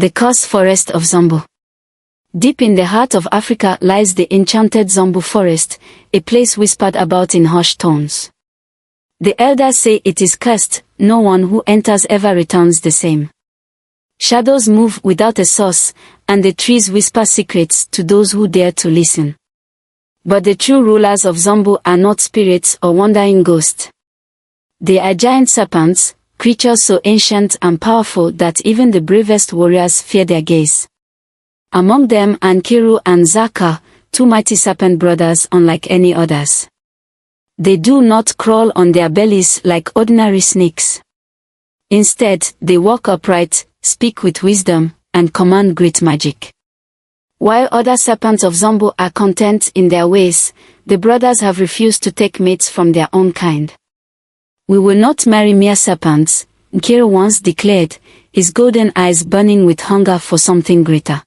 The cursed forest of Zumbu. Deep in the heart of Africa lies the enchanted Zumbu Forest, a place whispered about in hushed tones. The elders say it is cursed, no one who enters ever returns the same. Shadows move without a source, and the trees whisper secrets to those who dare to listen. But the true rulers of Zumbu are not spirits or wandering ghosts. They are giant serpents, creatures so ancient and powerful that even the bravest warriors fear their gaze. Among them are Nkiru and Zaka, two mighty serpent brothers unlike any others. They do not crawl on their bellies like ordinary snakes. Instead, they walk upright, speak with wisdom, and command great magic. While other serpents of Zumbu are content in their ways, the brothers have refused to take mates from their own kind. "We will not marry mere serpents," Nkiru once declared, his golden eyes burning with hunger for something greater.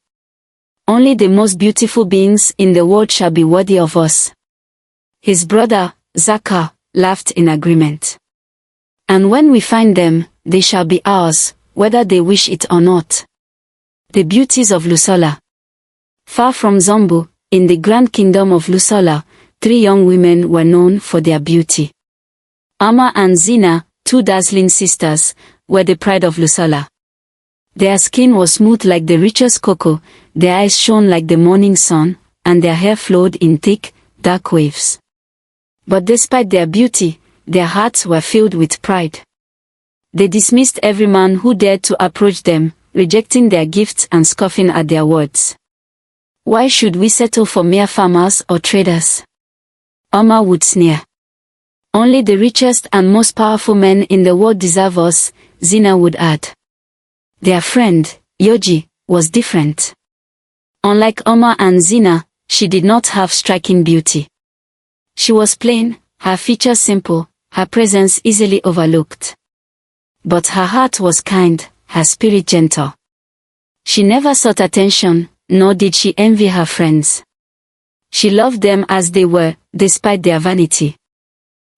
"Only the most beautiful beings in the world shall be worthy of us." His brother, Zaka, laughed in agreement. "And when we find them, they shall be ours, whether they wish it or not." The beauties of Lusola. Far from Zumbu, in the grand kingdom of Lusola, 3 young women were known for their beauty. Amma and Zena, 2 dazzling sisters, were the pride of Lusola. Their skin was smooth like the richest cocoa, their eyes shone like the morning sun, and their hair flowed in thick, dark waves. But despite their beauty, their hearts were filled with pride. They dismissed every man who dared to approach them, rejecting their gifts and scoffing at their words. "Why should we settle for mere farmers or traders?" Amma would sneer. "Only the richest and most powerful men in the world deserve us," Zena would add. Their friend, Yoji, was different. Unlike Amma and Zena, she did not have striking beauty. She was plain, her features simple, her presence easily overlooked. But her heart was kind, her spirit gentle. She never sought attention, nor did she envy her friends. She loved them as they were, despite their vanity.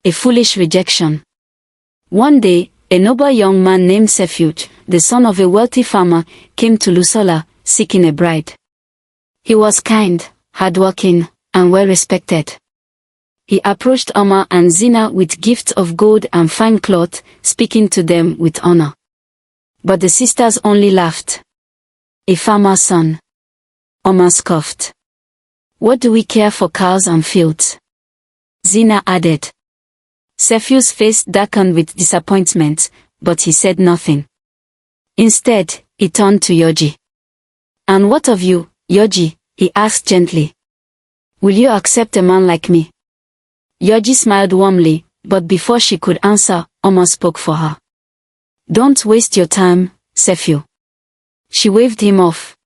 A foolish rejection. One day, a noble young man named Serpent, the son of a wealthy farmer, came to Lusola, seeking a bride. He was kind, hardworking, and well-respected. He approached Amma and Zena with gifts of gold and fine cloth, speaking to them with honor. But the sisters only laughed. "A farmer's son." Amma scoffed. "What do we care for cows and fields?" Zena added. Serpent's face darkened with disappointment, but he said nothing. Instead, he turned to Yoji. "And what of you, Yoji?" he asked gently. "Will you accept a man like me?" Yoji smiled warmly, but before she could answer, Amma spoke for her. "Don't waste your time, Serpent." She waved him off.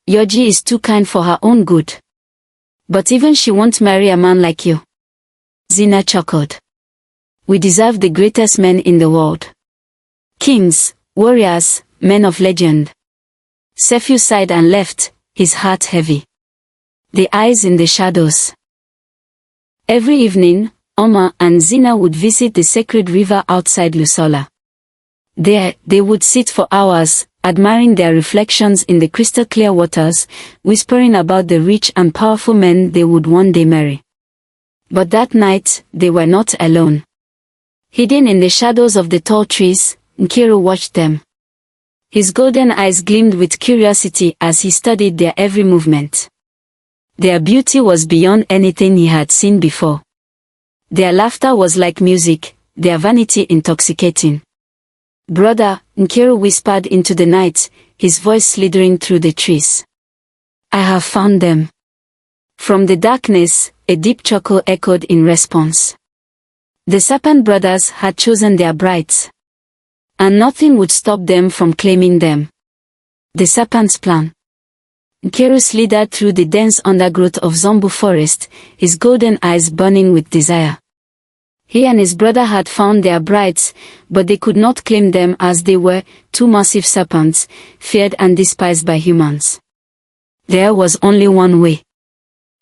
"Yoji is too kind for her own good. But even she won't marry a man like you." Zena chuckled. "We deserve the greatest men in the world. Kings, warriors, men of legend." Serpent sighed and left, his heart heavy. The eyes in the shadows. Every evening, Amma and Zena would visit the sacred river outside Lusola. There, they would sit for hours, admiring their reflections in the crystal-clear waters, whispering about the rich and powerful men they would one day marry. But that night, they were not alone. Hidden in the shadows of the tall trees, Nkiru watched them. His golden eyes gleamed with curiosity as he studied their every movement. Their beauty was beyond anything he had seen before. Their laughter was like music, their vanity intoxicating. "Brother," Nkiru whispered into the night, his voice slithering through the trees. "I have found them." From the darkness, a deep chuckle echoed in response. The Serpent brothers had chosen their brides. And nothing would stop them from claiming them. The Serpent's plan. Nkiru slithered through the dense undergrowth of Zumbu Forest, his golden eyes burning with desire. He and his brother had found their brides, but they could not claim them as they were, 2 massive serpents, feared and despised by humans. There was only one way.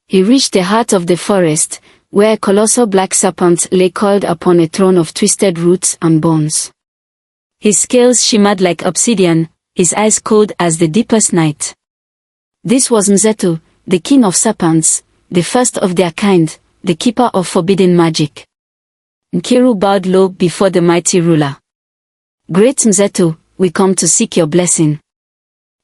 He reached the heart of the forest, where a colossal black serpent lay coiled upon a throne of twisted roots and bones. His scales shimmered like obsidian, his eyes cold as the deepest night. This was Mzeto, the king of serpents, the first of their kind, the keeper of forbidden magic. Nkiru bowed low before the mighty ruler. Great Mzeto, we come to seek your blessing.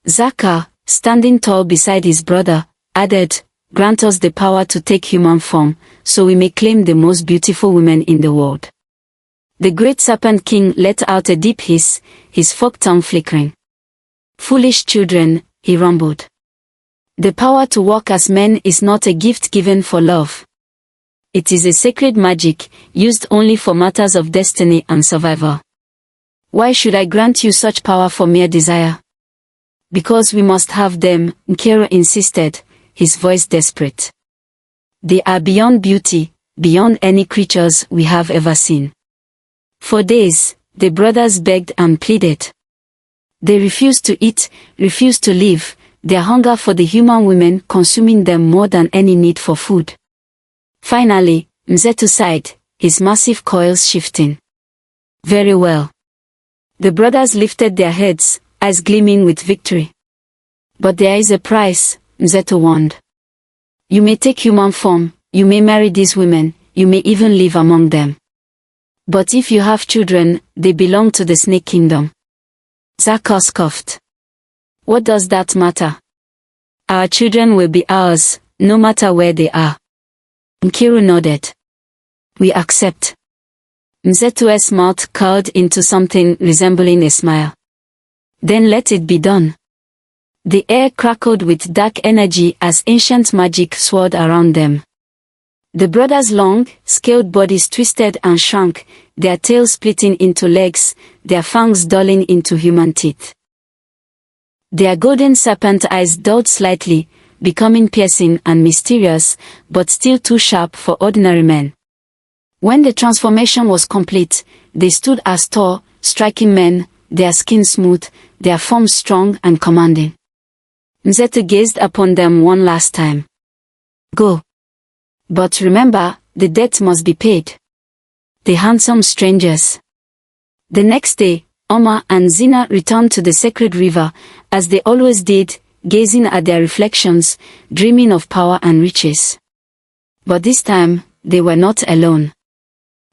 Zaka, standing tall beside his brother, added, grant us the power to take human form, so we may claim the most beautiful women in the world. The great serpent king let out a deep hiss, his forked tongue flickering. Foolish children, he rumbled. The power to walk as men is not a gift given for love. It is a sacred magic, used only for matters of destiny and survival. Why should I grant you such power for mere desire? Because we must have them, Nkiru insisted, his voice desperate. They are beyond beauty, beyond any creatures we have ever seen. For days, the brothers begged and pleaded. They refused to eat, refused to live, their hunger for the human women consuming them more than any need for food. Finally, Mzeto sighed, his massive coils shifting. Very well. The brothers lifted their heads, eyes gleaming with victory. But there is a price, Mzeto warned. You may take human form, you may marry these women, you may even live among them. But if you have children, they belong to the snake kingdom. Zaka scoffed. What does that matter? Our children will be ours, no matter where they are. Nkiru nodded. We accept. Mzeto's mouth curled into something resembling a smile. Then let it be done. The air crackled with dark energy as ancient magic swirled around them. The brothers' long, scaled bodies twisted and shrunk, their tails splitting into legs, their fangs dulling into human teeth. Their golden serpent eyes dulled slightly, becoming piercing and mysterious, but still too sharp for ordinary men. When the transformation was complete, they stood as tall, striking men, their skin smooth, their forms strong and commanding. Mzeto gazed upon them one last time. Go. But remember, the debt must be paid. The handsome strangers. The next day, Omar and Zena returned to the sacred river, as they always did, gazing at their reflections, dreaming of power and riches. But this time, they were not alone.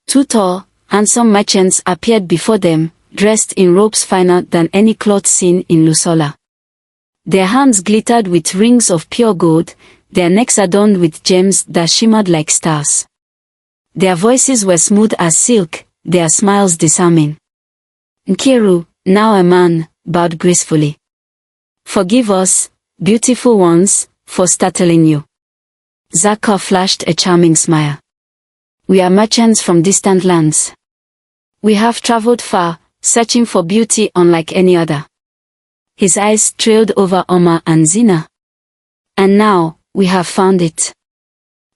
Two tall, handsome merchants appeared before them, dressed in robes finer than any cloth seen in Lusola. Their hands glittered with rings of pure gold, their necks adorned with gems that shimmered like stars. Their voices were smooth as silk, their smiles disarming. Nkiru, now a man, bowed gracefully. Forgive us, beautiful ones, for startling you. Zaka flashed a charming smile. We are merchants from distant lands. We have traveled far, searching for beauty unlike any other. His eyes trailed over Omar and Zena. And now, we have found it.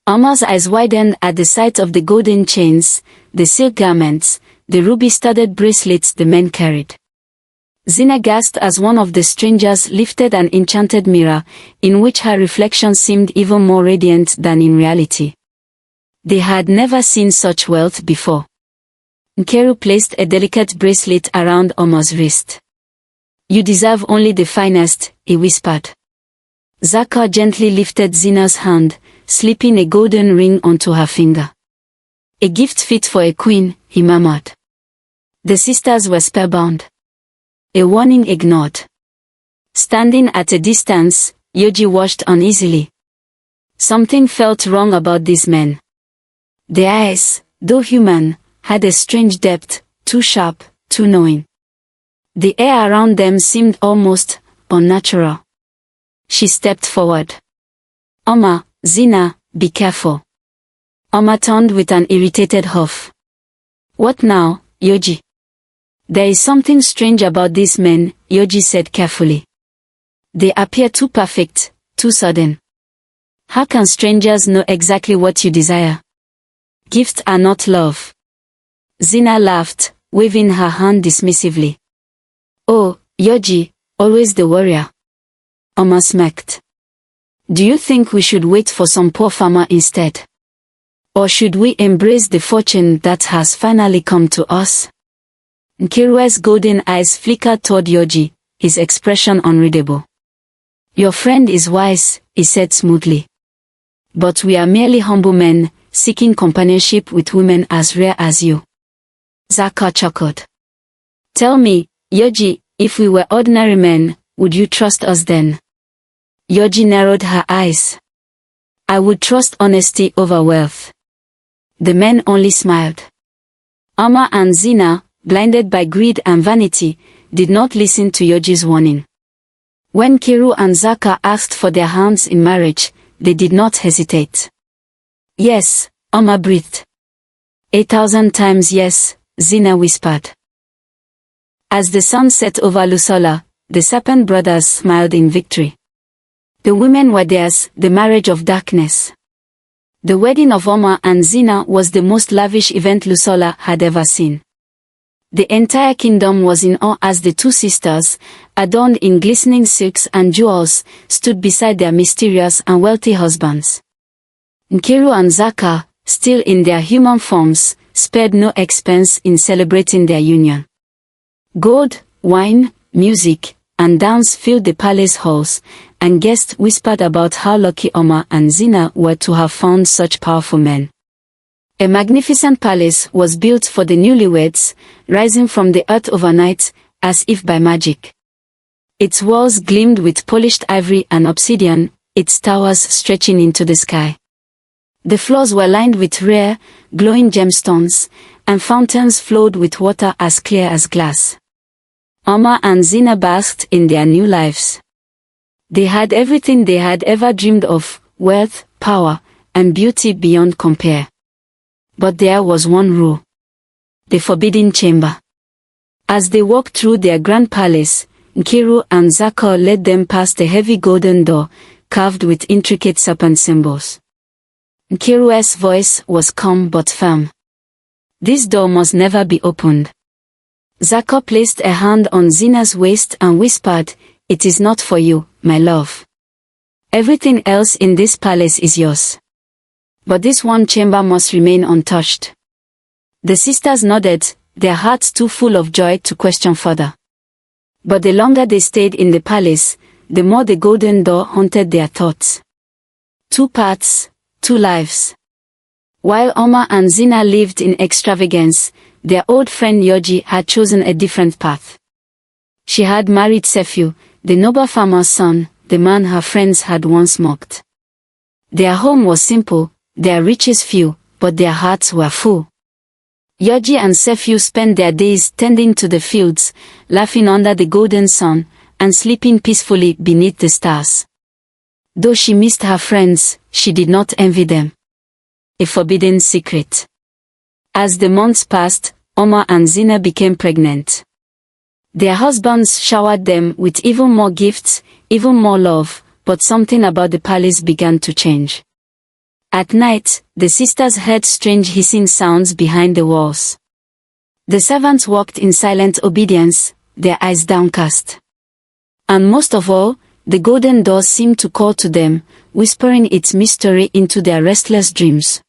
Omar's eyes widened at the sight of the golden chains, the silk garments, the ruby-studded bracelets the men carried. Zena gasped as one of the strangers lifted an enchanted mirror, in which her reflection seemed even more radiant than in reality. They had never seen such wealth before. Nkiru placed a delicate bracelet around Omar's wrist. You deserve only the finest, he whispered. Zaka gently lifted Zena's hand, slipping a golden ring onto her finger. A gift fit for a queen, he murmured. The sisters were spellbound. A warning ignored. Standing at a distance, Yoji watched uneasily. Something felt wrong about these men. Their eyes, though human, had a strange depth, too sharp, too knowing. The air around them seemed almost unnatural. She stepped forward. Omar, Zena, be careful. Omar turned with an irritated huff. What now, Yoji? There is something strange about these men, Yoji said carefully. They appear too perfect, too sudden. How can strangers know exactly what you desire? Gifts are not love. Zena laughed, waving her hand dismissively. Oh, Yoji, always the warrior. Omar smirked. Do you think we should wait for some poor farmer instead? Or should we embrace the fortune that has finally come to us? Nkiru's golden eyes flickered toward Yoji, his expression unreadable. "Your friend is wise," he said smoothly. "But we are merely humble men, seeking companionship with women as rare as you." Zaka chuckled. "Tell me, Yoji, if we were ordinary men, would you trust us then?" Yoji narrowed her eyes. "I would trust honesty over wealth." The men only smiled. Amma and Zena, blinded by greed and vanity, did not listen to Yoji's warning. When Kiru and Zaka asked for their hands in marriage, they did not hesitate. "Yes," Amma breathed. 8,000 times yes, Zena whispered. As the sun set over Lusola, the Serpent brothers smiled in victory. The women were theirs, the marriage of darkness. The wedding of Amma and Zena was the most lavish event Lusola had ever seen. The entire kingdom was in awe as the two sisters, adorned in glistening silks and jewels, stood beside their mysterious and wealthy husbands. Nkiru and Zaka, still in their human forms, spared no expense in celebrating their union. Gold, wine, music, and dance filled the palace halls, and guests whispered about how lucky Amma and Zena were to have found such powerful men. A magnificent palace was built for the newlyweds, rising from the earth overnight, as if by magic. Its walls gleamed with polished ivory and obsidian, its towers stretching into the sky. The floors were lined with rare, glowing gemstones, and fountains flowed with water as clear as glass. Amma and Zena basked in their new lives. They had everything they had ever dreamed of, wealth, power, and beauty beyond compare. But there was one rule. The forbidden chamber. As they walked through their grand palace, Nkiru and Zaka led them past a heavy golden door, carved with intricate serpent symbols. Nkiru's voice was calm but firm. "This door must never be opened." Zaka placed a hand on Zena's waist and whispered, "It is not for you, my love. Everything else in this palace is yours. But this one chamber must remain untouched." The sisters nodded, their hearts too full of joy to question further. But the longer they stayed in the palace, the more the golden door haunted their thoughts. Two paths, two lives. While Amma and Zena lived in extravagance, their old friend Yoji had chosen a different path. She had married Sefiu, the noble farmer's son, the man her friends had once mocked. Their home was simple, their riches few, but their hearts were full. Yoji and Sefiu spent their days tending to the fields, laughing under the golden sun, and sleeping peacefully beneath the stars. Though she missed her friends, she did not envy them. A forbidden secret. As the months passed, Amma and Zena became pregnant. Their husbands showered them with even more gifts, even more love, but something about the palace began to change. At night, the sisters heard strange hissing sounds behind the walls. The servants walked in silent obedience, their eyes downcast. And most of all, the golden door seemed to call to them, whispering its mystery into their restless dreams.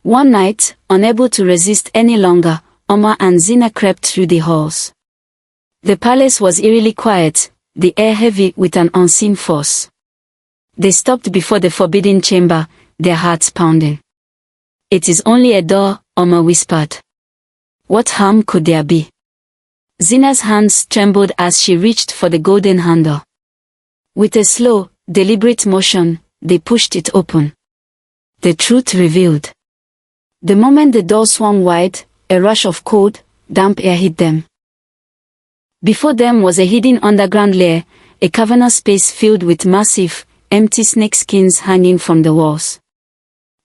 One night, unable to resist any longer, Amma and Zena crept through the halls. The palace was eerily quiet, the air heavy with an unseen force. They stopped before the forbidden chamber, their hearts pounding. "It is only a door," Amma whispered. "What harm could there be?" Zena's hands trembled as she reached for the golden handle. With a slow, deliberate motion, they pushed it open. The truth revealed. The moment the door swung wide, a rush of cold, damp air hit them. Before them was a hidden underground lair, a cavernous space filled with massive, empty snake skins hanging from the walls.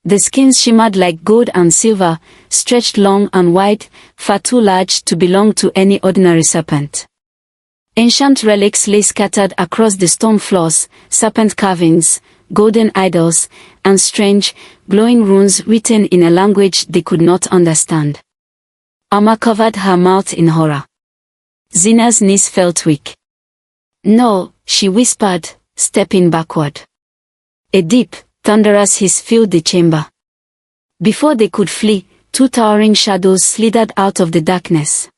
The skins shimmered like gold and silver, stretched long and wide, far too large to belong to any ordinary serpent. Ancient relics lay scattered across the stone floors, serpent carvings, golden idols, and strange, glowing runes written in a language they could not understand. Amma covered her mouth in horror. Zena's knees felt weak. "No," she whispered, stepping backward. A deep, thunderous hiss filled the chamber. Before they could flee, two towering shadows slithered out of the darkness.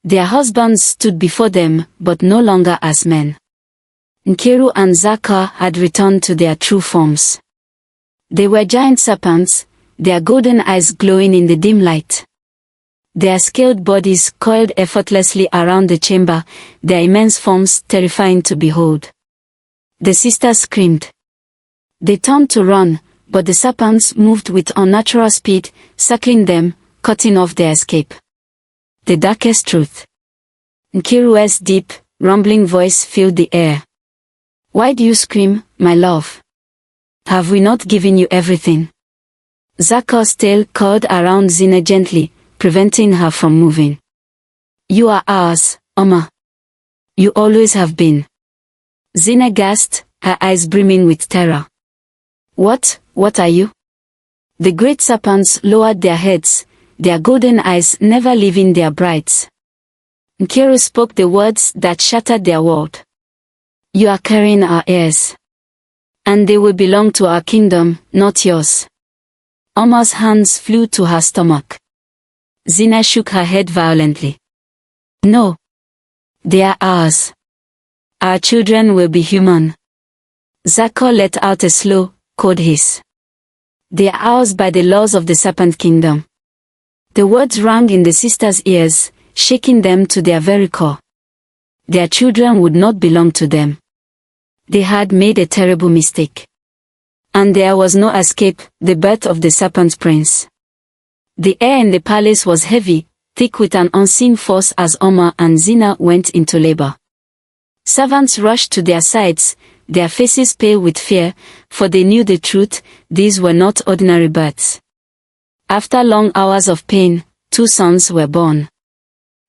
Their husbands stood before them, but no longer as men. Nkiru and Zaka had returned to their true forms. They were giant serpents, their golden eyes glowing in the dim light. Their scaled bodies coiled effortlessly around the chamber, their immense forms terrifying to behold. The sisters screamed. They turned to run, but the serpents moved with unnatural speed, circling them, cutting off their escape. The darkest truth. Nkiru's deep, rumbling voice filled the air. Why do you scream, my love? Have we not given you everything? Zaka's tail curled around Zena gently, preventing her from moving. You are ours, Oma. You always have been. Zena gasped, her eyes brimming with terror. What are you? The great serpents lowered their heads, their golden eyes never leaving their brides. Nkiru spoke the words that shattered their world. You are carrying our heirs. And they will belong to our kingdom, not yours. Oma's hands flew to her stomach. Zena shook her head violently. No. They are ours. Our children will be human. Zaka let out a slow, cold hiss. They are ours by the laws of the Serpent Kingdom. The words rang in the sisters' ears, shaking them to their very core. Their children would not belong to them. They had made a terrible mistake. And there was no escape, the birth of the Serpent Prince. The air in the palace was heavy, thick with an unseen force as Oma and Zena went into labor. Servants rushed to their sides, their faces pale with fear, for they knew the truth, these were not ordinary births. After long hours of pain, 2 sons were born.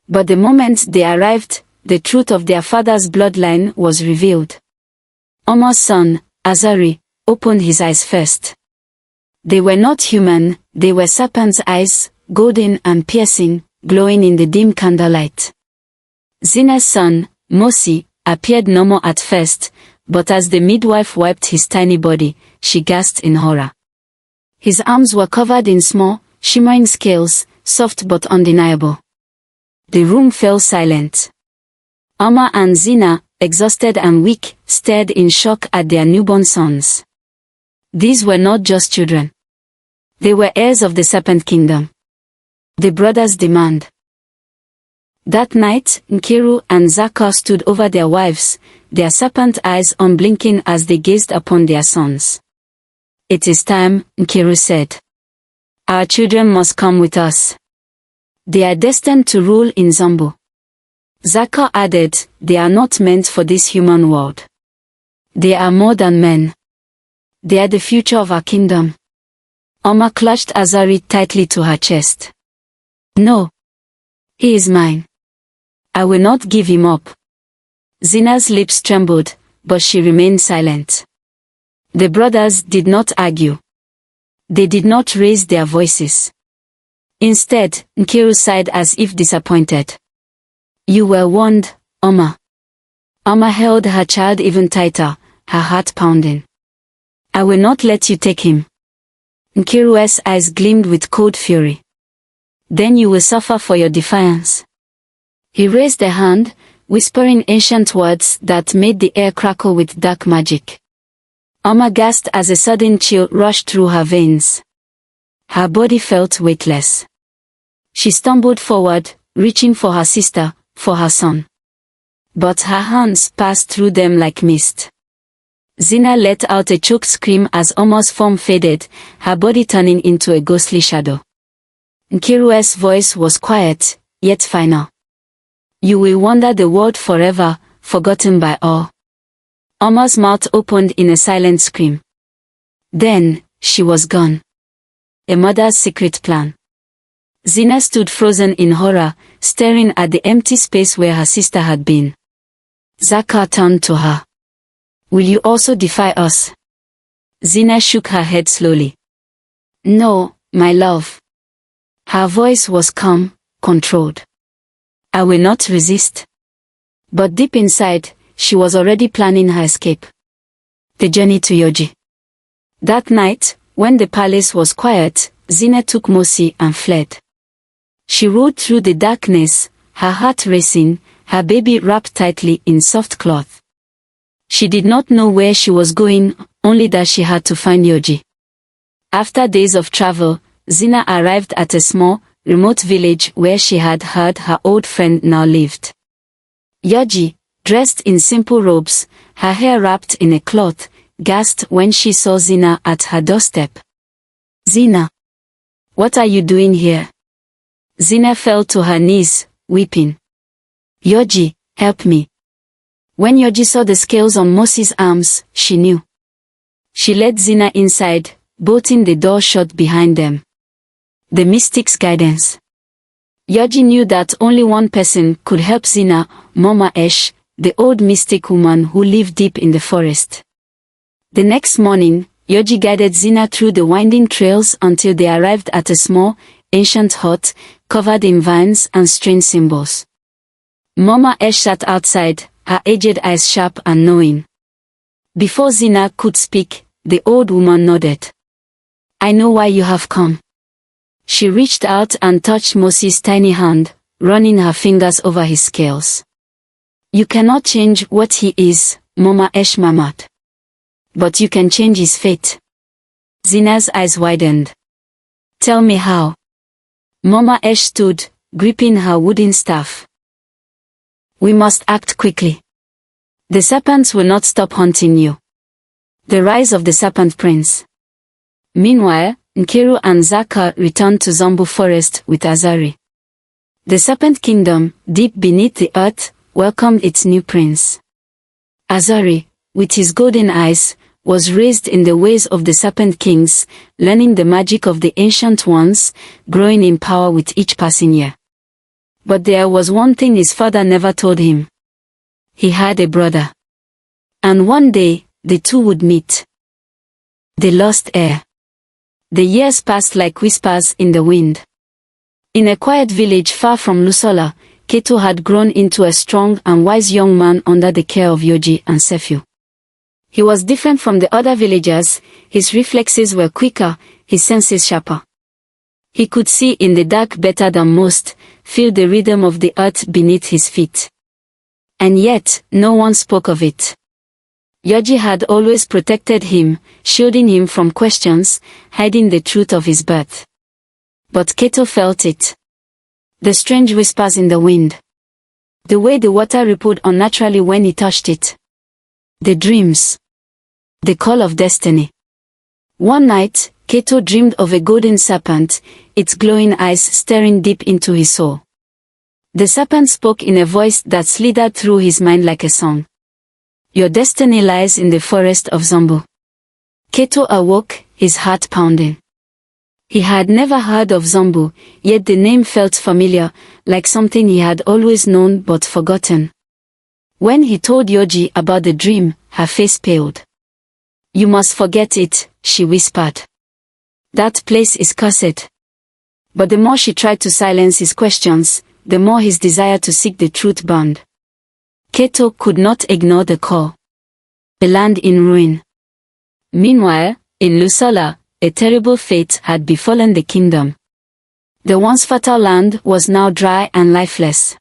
But the moment they arrived, the truth of their father's bloodline was revealed. Oma's son, Azari, opened his eyes first. They were not human, they were serpent's eyes, golden and piercing, glowing in the dim candlelight. Zena's son, Mosi, appeared normal at first, but as the midwife wiped his tiny body, she gasped in horror. His arms were covered in small, shimmering scales, soft but undeniable. The room fell silent. Oma and Zena, exhausted and weak, stared in shock at their newborn sons. These were not just children. They were heirs of the Serpent Kingdom. The brothers' demand. That night, Nkiru and Zaka stood over their wives, their serpent eyes unblinking as they gazed upon their sons. It is time, Nkiru said. Our children must come with us. They are destined to rule in Zumbu. Zaka added, they are not meant for this human world. They are more than men. They are the future of our kingdom. Oma clutched Azari tightly to her chest. No. He is mine. I will not give him up. Zena's lips trembled, but she remained silent. The brothers did not argue. They did not raise their voices. Instead, Nkiru sighed as if disappointed. You were warned, Oma. Oma held her child even tighter, her heart pounding. I will not let you take him. Nkiru's eyes gleamed with cold fury. Then you will suffer for your defiance. He raised a hand, whispering ancient words that made the air crackle with dark magic. Oma gasped as a sudden chill rushed through her veins. Her body felt weightless. She stumbled forward, reaching for her sister, for her son. But her hands passed through them like mist. Zena let out a choked scream as Oma's form faded, her body turning into a ghostly shadow. Nkiru's voice was quiet, yet final. You will wander the world forever, forgotten by all. Oma's mouth opened in a silent scream. Then, she was gone. A mother's secret plan. Zena stood frozen in horror, staring at the empty space where her sister had been. Zaka turned to her. Will you also defy us? Zena shook her head slowly. No, my love. Her voice was calm, controlled. I will not resist. But deep inside, she was already planning her escape. The journey to Yoji. That night, when the palace was quiet, Zena took Mosi and fled. She rode through the darkness, her heart racing, her baby wrapped tightly in soft cloth. She did not know where she was going, only that she had to find Yoji. After days of travel, Zena arrived at a small, remote village where she had heard her old friend now lived. Yoji, dressed in simple robes, her hair wrapped in a cloth, gasped when she saw Zena at her doorstep. "Zena, what are you doing here?" Zena fell to her knees, weeping. "Yoji, help me." When Yoji saw the scales on Mossy's arms, she knew. She led Zena inside, bolting the door shut behind them. The mystic's guidance. Yoji knew that only one person could help Zena, Mama Esh, the old mystic woman who lived deep in the forest. The next morning, Yoji guided Zena through the winding trails until they arrived at a small, ancient hut, covered in vines and strange symbols. Mama Esh sat outside, her aged eyes sharp and knowing. Before Zena could speak, the old woman nodded. "I know why you have come." She reached out and touched Mossy's tiny hand, running her fingers over his scales. "You cannot change what he is," Mama Esh murmured. "But you can change his fate." Zena's eyes widened. "Tell me how." Mama Esh stood, gripping her wooden staff. "We must act quickly. The serpents will not stop hunting you." The rise of the Serpent Prince. Meanwhile, Nkiru and Zaka returned to Zumbu Forest with Azari. The Serpent Kingdom, deep beneath the earth, welcomed its new prince. Azari, with his golden eyes, was raised in the ways of the Serpent Kings, learning the magic of the Ancient Ones, growing in power with each passing year. But there was one thing his father never told him. He had a brother. And one day, the two would meet. The lost heir. The years passed like whispers in the wind. In a quiet village far from Lusola, Keto had grown into a strong and wise young man under the care of Yoji and Sefiu. He was different from the other villagers, his reflexes were quicker, his senses sharper. He could see in the dark better than most, feel the rhythm of the earth beneath his feet. And yet, no one spoke of it. Yoji had always protected him, shielding him from questions, hiding the truth of his birth. But Keto felt it. The strange whispers in the wind. The way the water rippled unnaturally when he touched it. The dreams. The call of destiny. One night, Keto dreamed of a golden serpent, its glowing eyes staring deep into his soul. The serpent spoke in a voice that slithered through his mind like a song. "Your destiny lies in the forest of Zumbu." Keto awoke, his heart pounding. He had never heard of Zumbu, yet the name felt familiar, like something he had always known but forgotten. When he told Yoji about the dream, her face paled. "You must forget it," she whispered. "That place is cursed." But the more she tried to silence his questions, the more his desire to seek the truth burned. Keto could not ignore the call. The land in ruin. Meanwhile, in Lusola, a terrible fate had befallen the kingdom. The once fertile land was now dry and lifeless.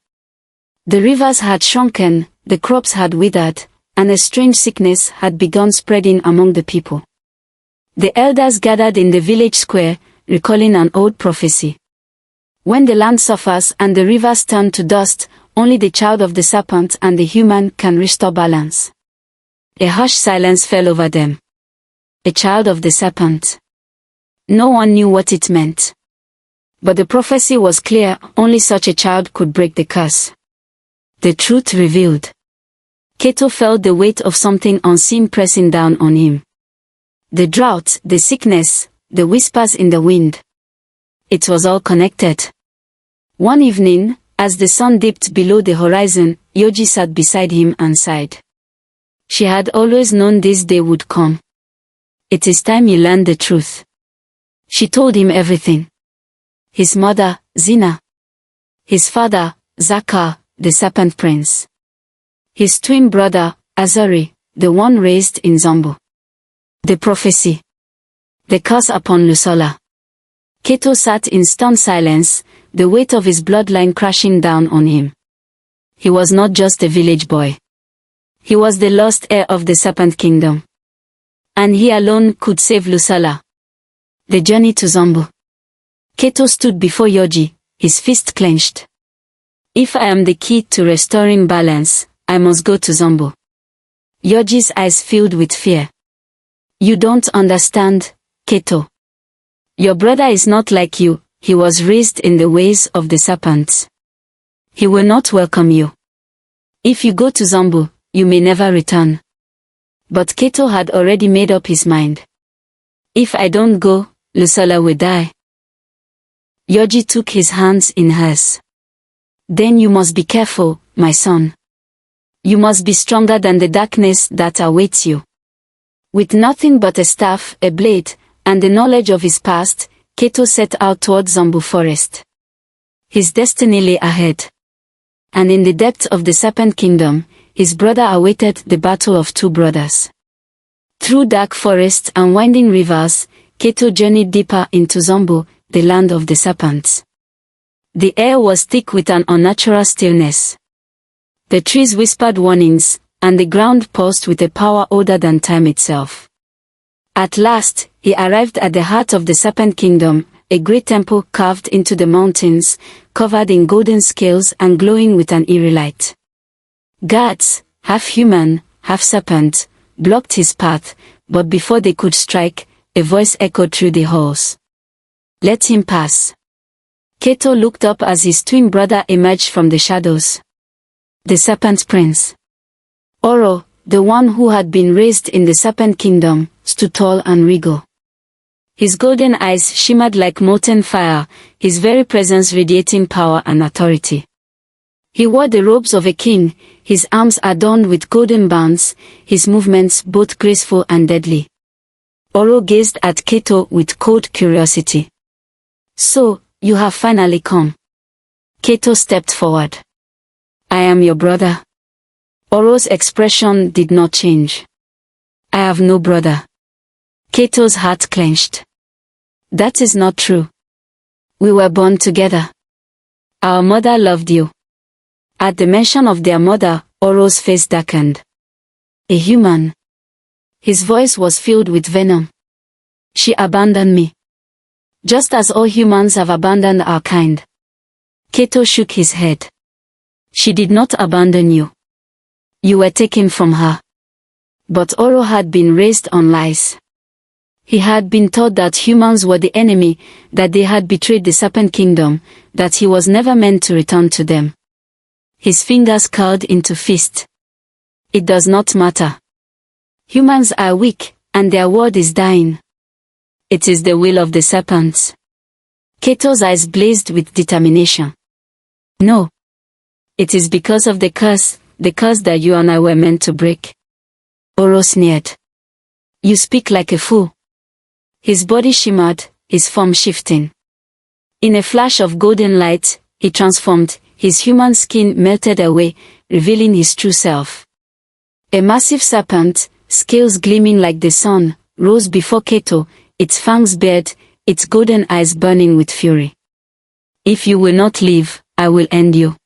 The rivers had shrunken, the crops had withered, and a strange sickness had begun spreading among the people. The elders gathered in the village square, recalling an old prophecy. When the land suffers and the rivers turn to dust, only the child of the serpent and the human can restore balance. A harsh silence fell over them. A child of the serpent. No one knew what it meant. But the prophecy was clear, only such a child could break the curse. The truth revealed. Keto felt the weight of something unseen pressing down on him. The drought, the sickness, the whispers in the wind. It was all connected. One evening, as the sun dipped below the horizon, Yoji sat beside him and sighed. She had always known this day would come. "It is time you learned the truth." She told him everything. His mother, Zena. His father, Zaka, the Serpent Prince. His twin brother, Azari, the one raised in Zumbu. The prophecy. The curse upon Lusola. Keto sat in stunned silence, the weight of his bloodline crashing down on him. He was not just a village boy. He was the lost heir of the Serpent Kingdom. And he alone could save Lusala. The journey to Zumbu. Keto stood before Yoji, his fist clenched. If I am the key to restoring balance, I must go to Zumbu. Yoji's eyes filled with fear. You don't understand, Keto. Your brother is not like you, he was raised in the ways of the serpents. He will not welcome you. If you go to Zumbu, you may never return. But Keto had already made up his mind. If I don't go, Lusala will die. Yoji took his hands in hers. Then you must be careful, my son. You must be stronger than the darkness that awaits you. With nothing but a staff, a blade, and the knowledge of his past, Keto set out toward Zumbu Forest. His destiny lay ahead. And in the depths of the Serpent Kingdom, his brother awaited the battle of two brothers. Through dark forests and winding rivers, Keto journeyed deeper into Zumbu, the land of the serpents. The air was thick with an unnatural stillness. The trees whispered warnings, and the ground pulsed with a power older than time itself. At last, he arrived at the heart of the Serpent Kingdom, a great temple carved into the mountains, covered in golden scales and glowing with an eerie light. Guards, half human, half serpent, blocked his path, but before they could strike, a voice echoed through the halls. Let him pass. Keto looked up as his twin brother emerged from the shadows. The Serpent Prince. Oro, the one who had been raised in the Serpent Kingdom, stood tall and regal. His golden eyes shimmered like molten fire, his very presence radiating power and authority. He wore the robes of a king, his arms adorned with golden bands, his movements both graceful and deadly. Oro gazed at Keto with cold curiosity. So, you have finally come. Keto stepped forward. I am your brother. Oro's expression did not change. I have no brother. Keto's heart clenched. That is not true. We were born together. Our mother loved you. At the mention of their mother, Oro's face darkened. A human. His voice was filled with venom. She abandoned me. Just as all humans have abandoned our kind. Keto shook his head. She did not abandon you. You were taken from her. But Oro had been raised on lies. He had been taught that humans were the enemy, that they had betrayed the Serpent Kingdom, that he was never meant to return to them. His fingers curled into fist. It does not matter. Humans are weak, and their world is dying. It is the will of the serpents. Keto's eyes blazed with determination. No. It is because of the curse that you and I were meant to break. Oro sneered. You speak like a fool. His body shimmered, his form shifting. In a flash of golden light, he transformed, his human skin melted away, revealing his true self. A massive serpent, scales gleaming like the sun, rose before Keto, its fangs bared, its golden eyes burning with fury. If you will not leave, I will end you.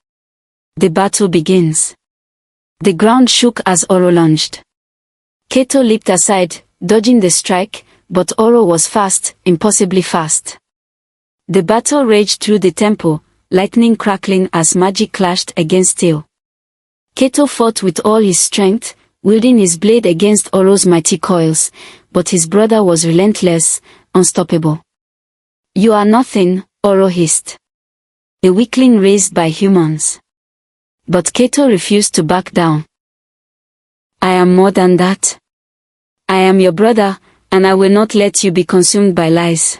The battle begins. The ground shook as Oro lunged. Keto leaped aside, dodging the strike, but Oro was fast, impossibly fast. The battle raged through the temple, lightning crackling as magic clashed against steel. Keto fought with all his strength, wielding his blade against Oro's mighty coils, but his brother was relentless, unstoppable. You are nothing, Oro hissed. A weakling raised by humans. But Keto refused to back down. I am more than that. I am your brother, and I will not let you be consumed by lies.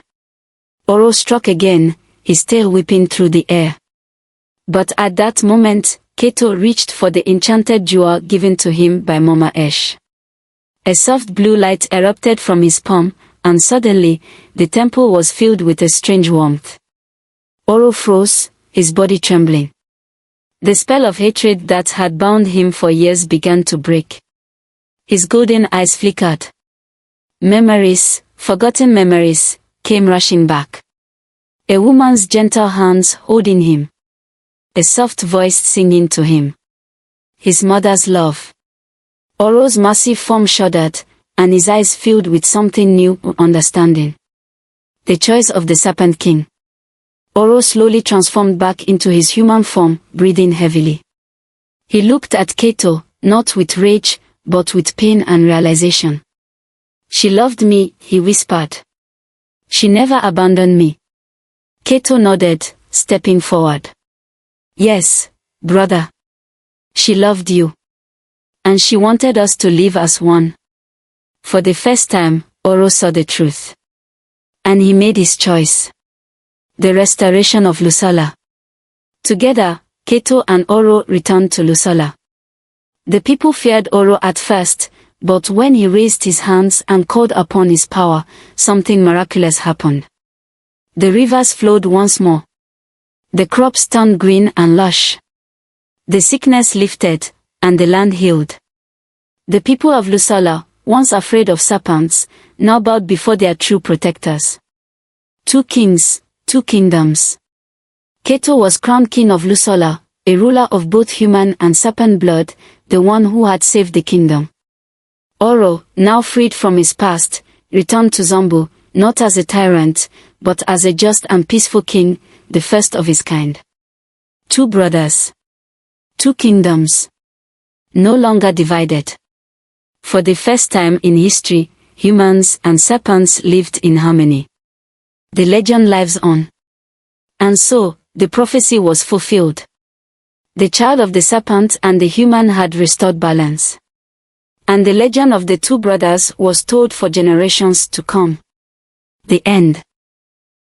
Oro struck again, his tail whipping through the air. But at that moment, Keto reached for the enchanted jewel given to him by Mama Esh. A soft blue light erupted from his palm, and suddenly, the temple was filled with a strange warmth. Oro froze, his body trembling. The spell of hatred that had bound him for years began to break. His golden eyes flickered. Memories, forgotten memories, came rushing back. A woman's gentle hands holding him. A soft voice singing to him. His mother's love. Oro's massive form shuddered, and his eyes filled with something new, understanding. The choice of the Serpent King. Oro slowly transformed back into his human form, breathing heavily. He looked at Keto, not with rage, but with pain and realization. She loved me, he whispered. She never abandoned me. Keto nodded, stepping forward. Yes, brother. She loved you. And she wanted us to live as one. For the first time, Oro saw the truth. And he made his choice. The restoration of Lusala. Together, Keto and Oro returned to Lusala. The people feared Oro at first, but when he raised his hands and called upon his power, something miraculous happened. The rivers flowed once more. The crops turned green and lush. The sickness lifted, and the land healed. The people of Lusala, once afraid of serpents, now bowed before their true protectors. 2 kings, 2 kingdoms. Keto was crowned king of Lusala, a ruler of both human and serpent blood, the one who had saved the kingdom. Oro, now freed from his past, returned to Zumbu, not as a tyrant, but as a just and peaceful king, the first of his kind. 2 brothers. 2 kingdoms. No longer divided. For the first time in history, humans and serpents lived in harmony. The legend lives on. And so, the prophecy was fulfilled. The child of the serpent and the human had restored balance. And the legend of the 2 brothers was told for generations to come. The end.